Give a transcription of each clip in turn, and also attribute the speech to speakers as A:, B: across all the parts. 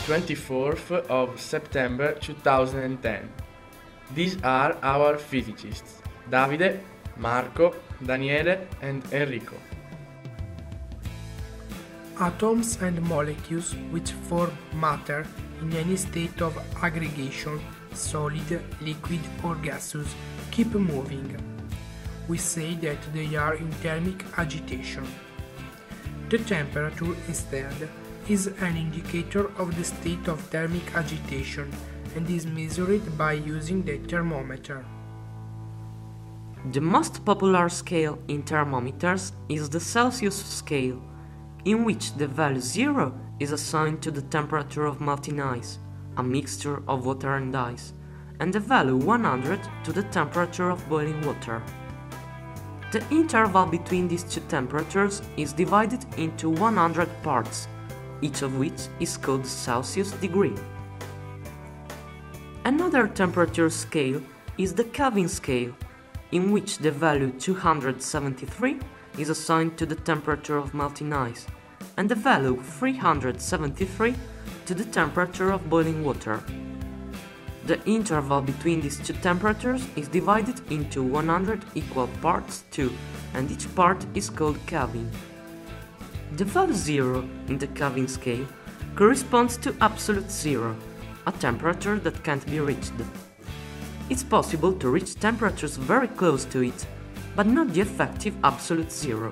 A: 24th of September 2010. These are our physicists, Davide, Marco, Daniele and Enrico.
B: Atoms and molecules which form matter in any state of aggregation, solid, liquid or gaseous, keep moving. We say that they are in thermic agitation. The temperature, instead, is an indicator of the state of thermic agitation and is measured by using the thermometer.
C: The most popular scale in thermometers is the Celsius scale, in which the value 0 is assigned to the temperature of melting ice, a mixture of water and ice, and the value 100 to the temperature of boiling water. The interval between these two temperatures is divided into 100 parts, each of which is called Celsius degree. Another temperature scale is the Kelvin scale, in which the value 273 is assigned to the temperature of melting ice, and the value 373 to the temperature of boiling water. The interval between these two temperatures is divided into 100 equal parts too, and each part is called Kelvin. The value 0 in the Kelvin scale corresponds to absolute zero, a temperature that can't be reached. It's possible to reach temperatures very close to it, but not the effective absolute zero.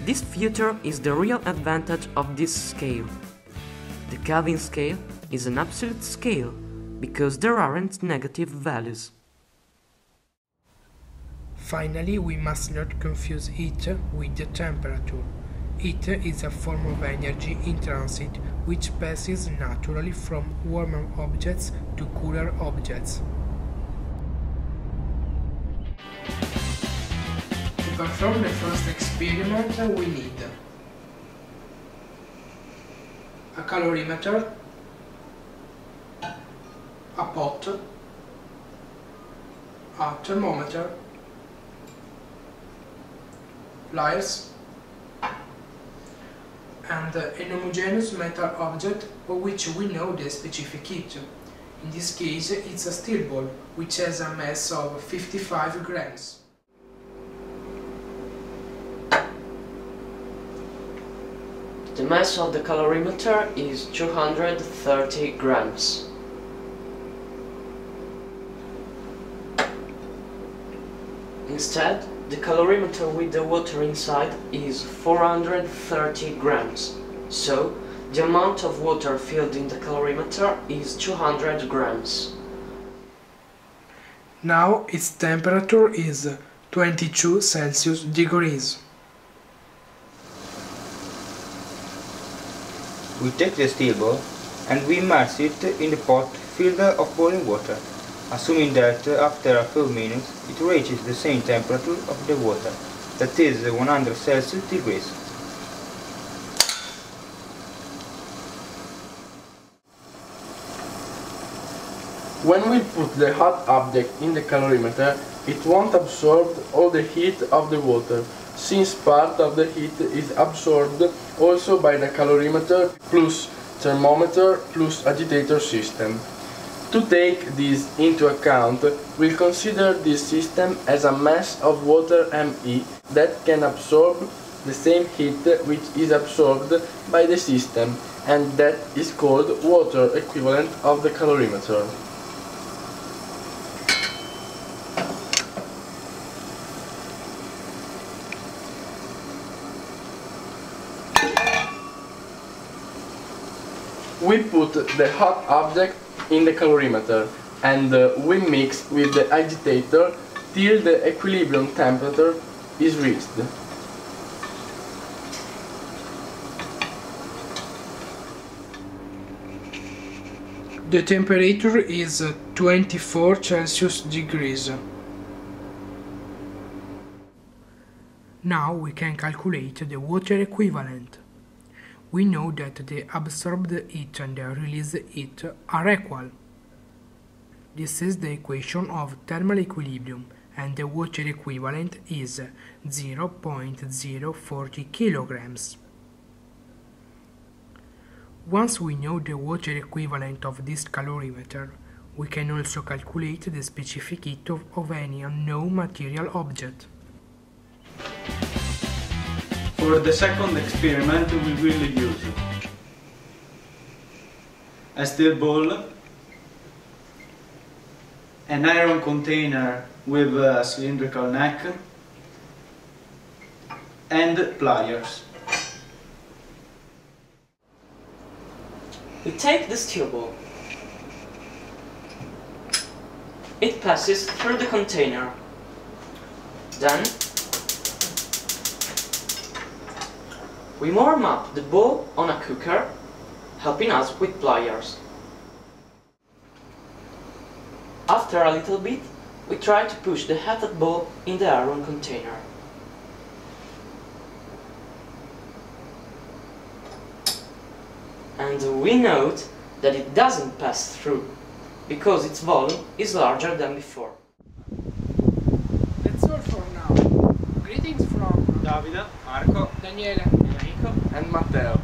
C: This feature is the real advantage of this scale. The Kelvin scale is an absolute scale, because there aren't negative values.
B: Finally, we must not confuse heat with the temperature. Heat is a form of energy in transit which passes naturally from warmer objects to cooler objects. To perform the first experiment, we need a calorimeter, a pot, a thermometer, pliers, and an homogeneous metal object of which we know the specific heat. In this case, it's a steel ball, which has a mass of 55 grams.
C: The mass of the calorimeter is 230 grams. Instead, the calorimeter with the water inside is 430 grams, so the amount of water filled in the calorimeter is 200 grams.
B: Now its temperature is 22 Celsius degrees.
D: We take the steel ball and we immerse it in the pot filled of boiling water, assuming that after a few minutes it reaches the same temperature of the water, that is 100 Celsius degrees.
A: When we put the hot object in the calorimeter, it won't absorb all the heat of the water, since part of the heat is absorbed also by the calorimeter plus thermometer plus agitator system. To take this into account, we'll consider this system as a mass of water ME that can absorb the same heat which is absorbed by the system, and that is called water equivalent of the calorimeter. We put the hot object in the calorimeter and we mix with the agitator till the equilibrium temperature is reached.
B: The temperature is 24 Celsius degrees. Now we can calculate the water equivalent. We know that the absorbed heat and the released heat are equal. This is the equation of thermal equilibrium, and the water equivalent is 0.040 kilograms. Once we know the water equivalent of this calorimeter, we can also calculate the specific heat of any unknown material object.
E: For the second experiment we will use a steel ball, an iron container with a cylindrical neck, and pliers.
C: We take the steel ball. It passes through the container. Then we warm up the ball on a cooker, helping us with pliers. After a little bit, we try to push the heated ball in the iron container. And we note that it doesn't pass through, because its volume is larger than before.
B: That's all for now. Greetings from
E: Davide, Marco,
B: Daniele,
A: and Matteo.